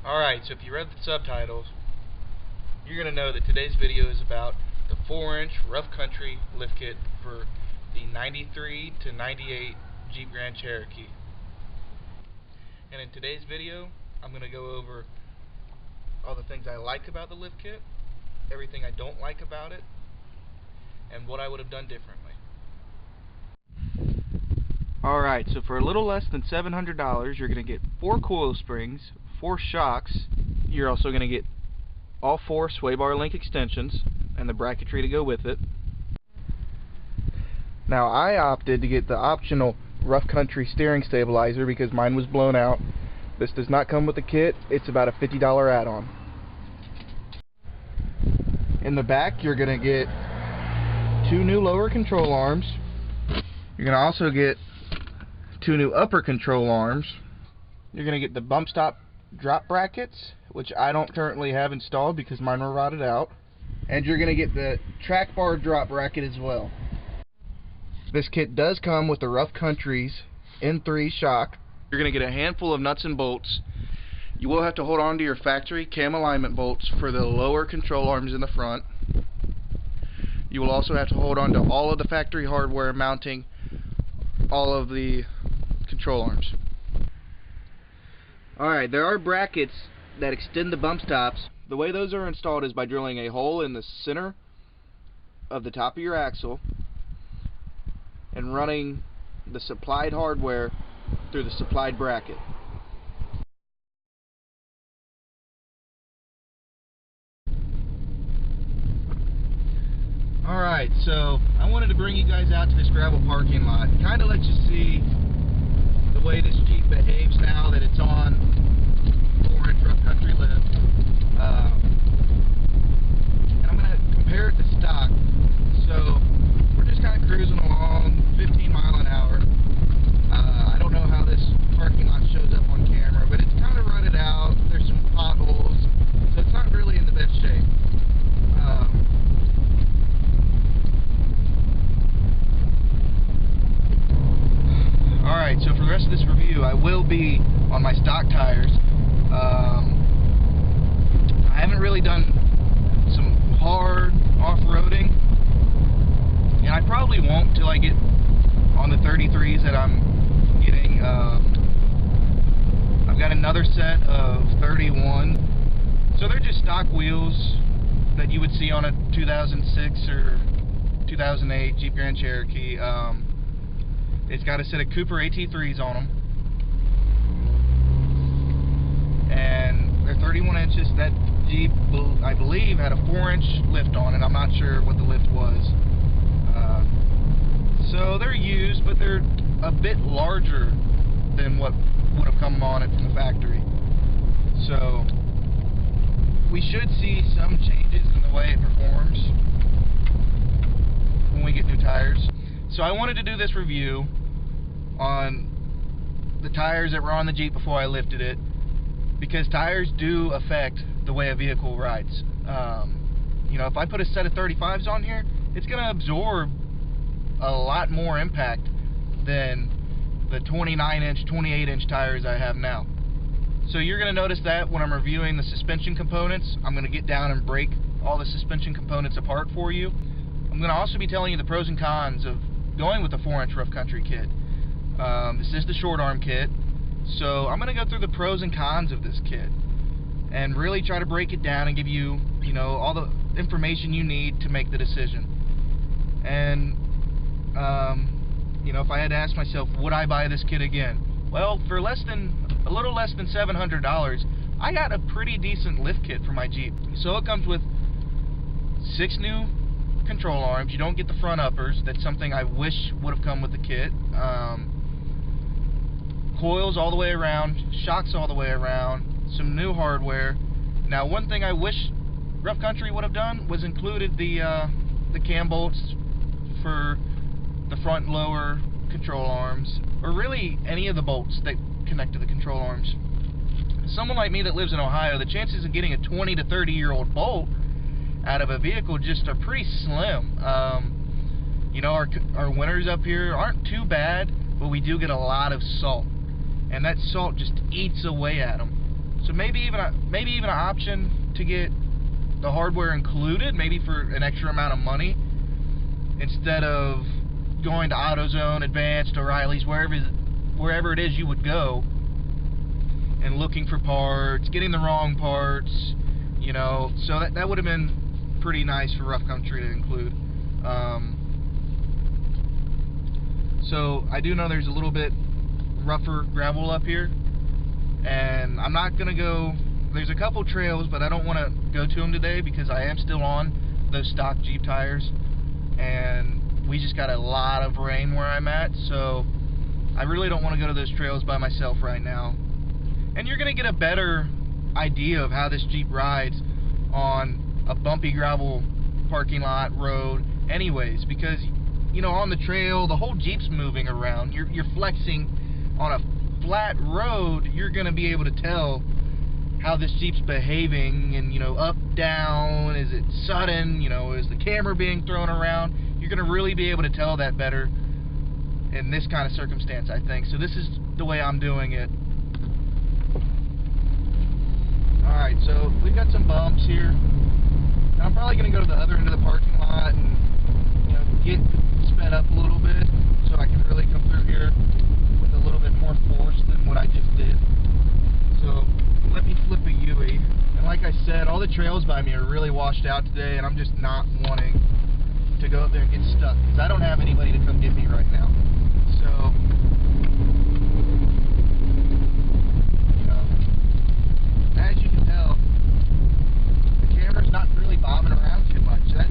Alright, so if you read the subtitles, you're going to know that today's video is about the 4-inch rough country lift kit for the 93 to 98 Jeep Grand Cherokee. And in today's video, I'm going to go over all the things I like about the lift kit, everything I don't like about it, and what I would have done differently. Alright, so for a little less than $700, you're going to get 4 coil springs, 4 shocks. You're also going to get all 4 sway bar link extensions and the bracketry to go with it. Now I opted to get the optional rough country steering stabilizer because mine was blown out. This does not come with the kit. It's about a $50 add-on. In the back you're going to get 2 new lower control arms. You're going to also get 2 new upper control arms. You're going to get the bump stop drop brackets, which I don't currently have installed because mine were rotted out. And you're going to get the track bar drop bracket as well. This kit does come with the Rough Country's N3 shock. You're going to get a handful of nuts and bolts. You will have to hold on to your factory cam alignment bolts for the lower control arms in the front. You will also have to hold on to all of the factory hardware mounting all of the control arms. Alright, there are brackets that extend the bump stops. The way those are installed is by drilling a hole in the center of the top of your axle and running the supplied hardware through the supplied bracket. Alright, so I wanted to bring you guys out to this gravel parking lot. Kind of let you see the way this Jeep behaves now that it's on 4-inch rough country lift. And I'm going to compare it to stock. So we're just kind of cruising along 15 mile an hour. I don't know how this parking lot shows up on camera, but it's kind of rutted out. There's some potholes, so it's not really in the best shape. Alright, so for the rest of this review, I will be on my stock tires. I haven't really done some hard off-roading, and I probably won't till I get on the 33s that I'm getting. I've got another set of 31, so they're just stock wheels that you would see on a 2006 or 2008 Jeep Grand Cherokee. It's got a set of Cooper AT3s on them, and they're 31 inches. That Jeep, I believe, had a 4-inch lift on it. I'm not sure what the lift was. So they're used, but they're a bit larger than what would have come on it from the factory. So we should see some changes in the way it performs when we get new tires. So I wanted to do this review on the tires that were on the Jeep before I lifted it, because tires do affect the way a vehicle rides. You know, if I put a set of 35s on here, it's going to absorb a lot more impact than the 29-inch, 28-inch tires I have now. So you're going to notice that when I'm reviewing the suspension components, I'm going to get down and break all the suspension components apart for you. I'm going to also be telling you the pros and cons of going with the 4-inch rough country kit. This is the short arm kit, so I'm going to go through the pros and cons of this kit and really try to break it down and give you, all the information you need to make the decision. And if I had to ask myself, would I buy this kit again? Well, for a little less than $700, I got a pretty decent lift kit for my Jeep. So it comes with 6 new control arms. You don't get the front uppers. That's something I wish would have come with the kit. Coils all the way around, shocks all the way around, some new hardware. Now, one thing I wish Rough Country would have done was included the cam bolts for the front and lower control arms, or really any of the bolts that connect to the control arms. Someone like me that lives in Ohio, the chances of getting a 20 to 30 year old bolt out of a vehicle just are pretty slim. Our winters up here aren't too bad, but we do get a lot of salt, and that salt just eats away at them. So maybe even an option to get the hardware included, maybe for an extra amount of money, instead of going to AutoZone, Advanced, O'Reilly's, wherever it is you would go, and looking for parts, getting the wrong parts, you know. So that would have been pretty nice for rough country to include. So I do know there's a little bit rougher gravel up here, and I'm not gonna go. There's a couple trails, but I don't want to go to them today because I am still on those stock Jeep tires, and we just got a lot of rain where I'm at, so I really don't want to go to those trails by myself right now. And you're gonna get a better idea of how this Jeep rides on a bumpy gravel parking lot road anyways, because you know, on the trail the whole Jeep's moving around. You're flexing on a flat road. You're gonna be able to tell how this Jeep's behaving, and you know, up, down, is it sudden, you know, is the camera being thrown around? You're gonna really be able to tell that better in this kind of circumstance, I think. So this is the way I'm doing it. Alright, so we've got some bumps here. Now I'm probably gonna go to the other end of the parking lot and, you know, get sped up a little bit so I can really come through here with a little bit more force than what I just did. So let me flip a U-ey. And like I said, all the trails by me are really washed out today, and I'm just not wanting to go up there and get stuck because I don't have anybody to come get me right now. So, you know, as you can tell, the camera's not really bobbing around too much. That's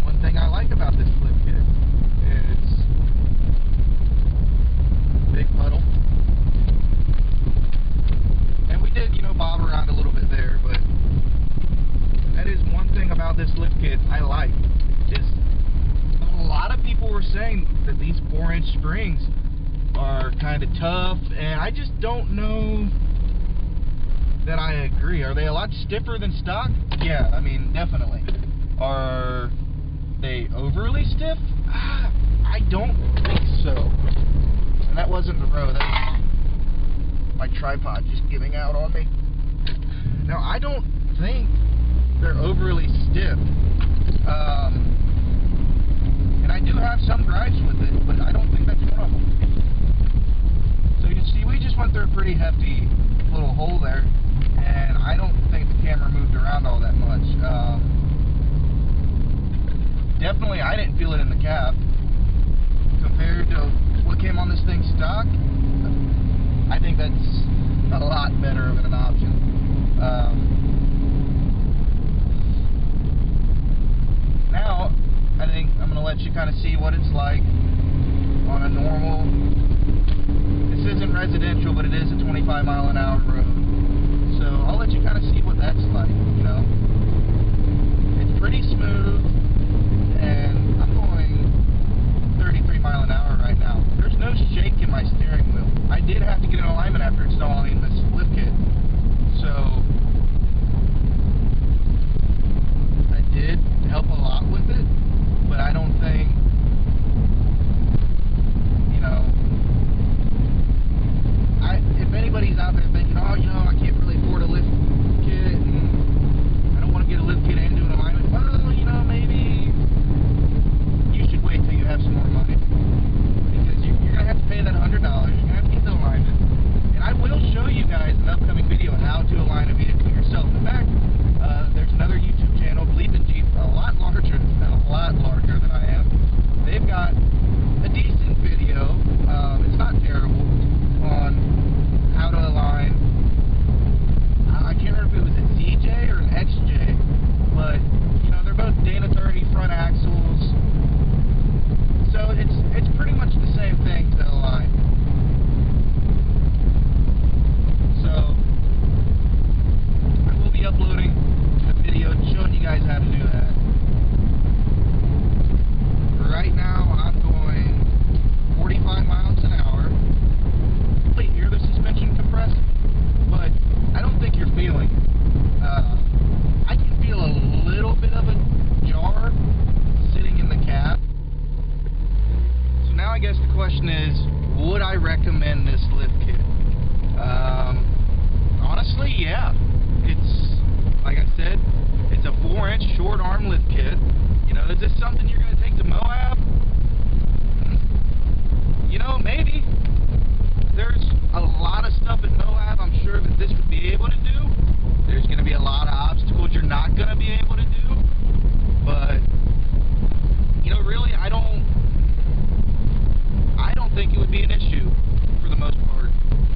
one thing I like about this flip kit. It's big puddle. And we did, you know, bob around a little bit there, but that is one thing about this lift kit I like, is a lot of people were saying that these 4-inch springs are kind of tough, and I just don't know that I agree. Are they a lot stiffer than stock? Yeah, I mean, definitely. Are they overly stiff? I don't think so. And that wasn't the road. That was my tripod just giving out on me. Now, I don't think they're overly stiff. And I do have some gripes with it, but I don't think that's one of them. So you see, we just went through a pretty hefty little hole there, and I don't think the camera moved around all that much. Definitely, I didn't feel it in the cab. Compared to what came on this thing stock, I think that's a lot better of an option. Now, I think I'm going to let you kind of see what it's like on a normal, this isn't residential, but it is a 25-mile-an-hour road. So I'll let you kind of see what that's like, you know. It's pretty smooth, and I'm going 33 miles an hour right now. There's no shake in my steering wheel. I did have to get an alignment after installing this lift kit. So is this something you're going to take to Moab? You know, maybe. There's a lot of stuff in Moab I'm sure that this would be able to do. There's going to be a lot of obstacles you're not going to be able to do. But, you know, really, I don't think it would be an issue for the most part.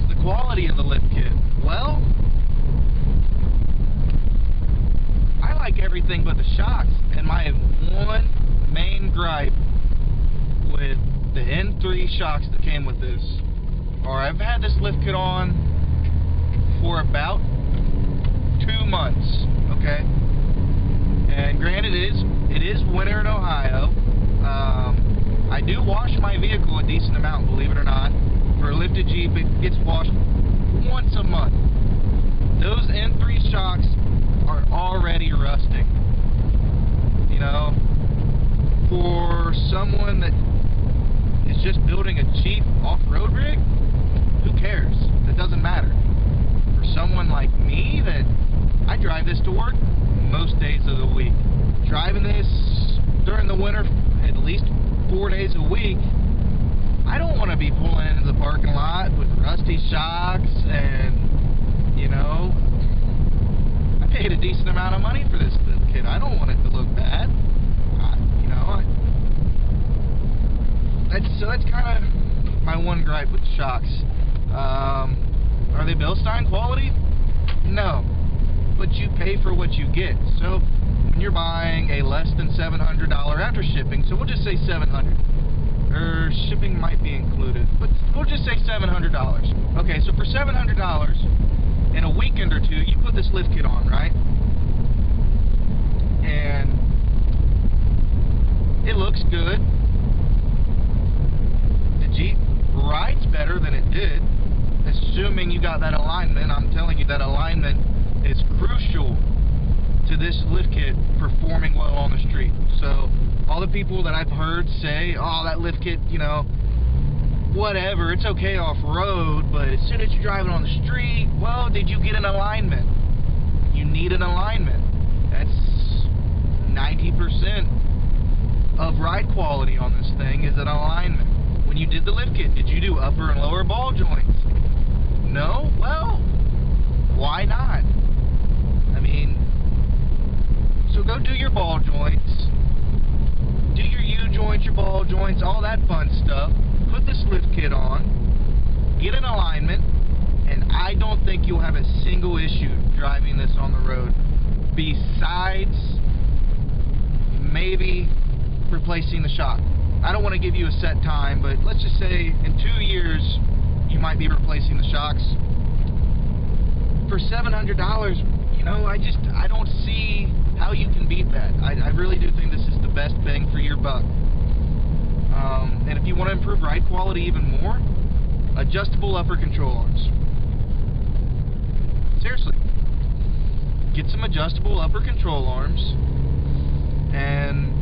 The quality of the lift kit, well, I like everything but the shocks, and my one main gripe with the N3 shocks that came with this, or I've had this lift kit on for about 2 months, okay? And granted, it is winter in Ohio. I do wash my vehicle a decent amount, believe it or not. For a lifted Jeep, it gets washed once a month. Those N3 shocks are already rusting. You know, for someone that is just building a cheap off-road rig, who cares? It doesn't matter. For someone like me, that I drive this to work most days of the week. Driving this during the winter at least 4 days a week, I don't want to be pulling into the parking lot with rusty shocks and, you know, I paid a decent amount of money for this kit. I don't want it to look bad. You know, that's kind of my one gripe with shocks. Are they Bilstein quality? No. But you pay for what you get. So when you're buying a less than $700 after shipping, so we'll just say $700. Or shipping might be included, but we'll just say $700. Okay, so for $700, in a weekend or two, you put this lift kit on, right? And it looks good. The Jeep rides better than it did, assuming you got that alignment. I'm telling you, that alignment is crucial to this lift kit performing well on the street. So all the people that I've heard say, oh, that lift kit, you know, whatever, it's okay off-road, but as soon as you're driving on the street, well, did you get an alignment? You need an alignment. That's 90% of ride quality on this thing is an alignment. When you did the lift kit, did you do upper and lower ball joints? No? Well, why not? I mean, so go do your ball joints, do your U-joints, your ball joints, all that fun stuff. Put this lift kit on, get an alignment, and I don't think you'll have a single issue driving this on the road. Besides, maybe replacing the shock. I don't want to give you a set time, but let's just say in 2 years, you might be replacing the shocks. For $700, you know, I don't see how you can beat that. I really do think this is the best bang for your buck. And if you want to improve ride quality even more, adjustable upper control arms. Seriously. Get some adjustable upper control arms, and,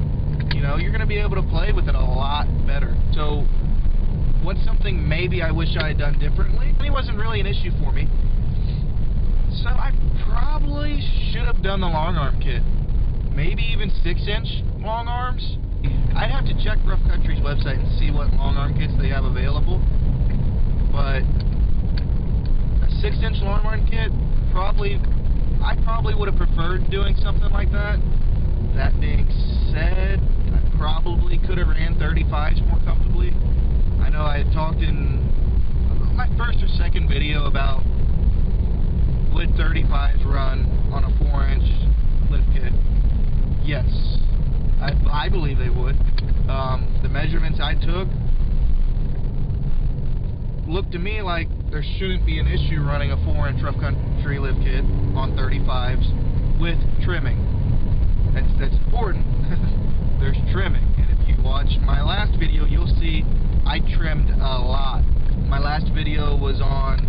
you know, you're going to be able to play with it a lot better. So, what's something maybe I wish I had done differently? It wasn't really an issue for me. So I probably should have done the long arm kit. Maybe even 6-inch long arms. I'd have to check Rough Country's website and see what long arm kits they have available. But a 6-inch long arm kit, I probably would have preferred doing something like that. That being said, I probably could have ran 35s more comfortably. I know I had talked in my first or second video about would 35s run on a 4-inch lift kit. Yes, I believe they would. The measurements I took looked to me like there shouldn't be an issue running a 4-inch Rough Country lift kit on 35s with trimming. That's important. There's trimming, and if you watch my last video, you'll see I trimmed a lot. My last video was on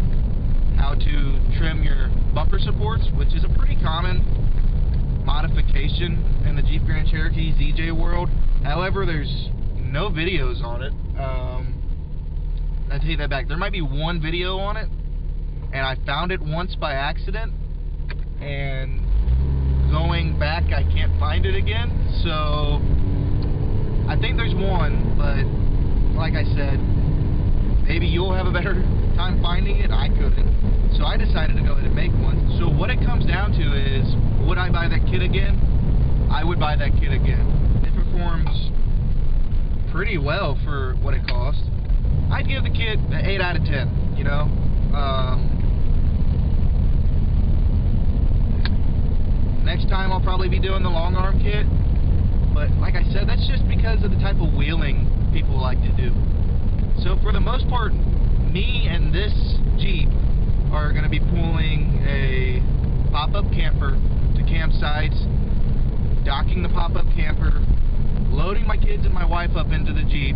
how to trim your bumper supports, which is a pretty common modification in the Jeep Grand Cherokee ZJ world. However, there's no videos on it. I take that back. There might be one video on it, and I found it once by accident, and going back I can't find it again. So I think there's one, but like I said, maybe you'll have a better time finding it. I couldn't. So I decided to go ahead and make one. So what it comes down to is, would I buy that kit again? I would buy that kit again. It performs pretty well for what it cost. I'd give the kit an 8 out of 10, you know. Next time I'll probably be doing the long arm kit, but like I said, that's just because of the type of wheeling people like to do. So for the most part, me and this Jeep are going to be pulling a pop-up camper to campsites, docking the pop-up camper, loading my kids and my wife up into the Jeep,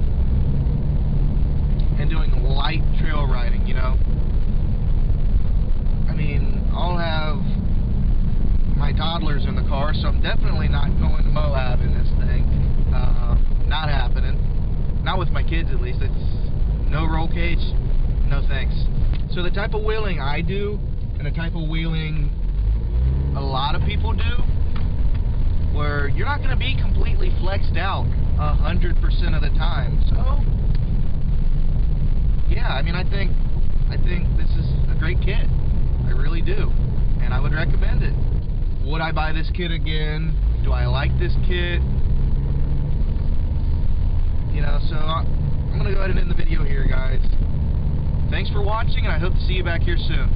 and doing light trail riding, you know. I mean, I'll have my toddlers in the car, so I'm definitely not going to Moab in this thing. Not happening. Not with my kids, at least. It's no roll cage, no thanks. So the type of wheeling I do, and the type of wheeling a lot of people do, where you're not going to be completely flexed out 100% of the time. So, yeah, I mean, I think this is a great kit. I really do, and I would recommend it. Would I buy this kit again? Do I like this kit? You know, so I'm going to go ahead and end the video here, guys. Thanks for watching, and I hope to see you back here soon.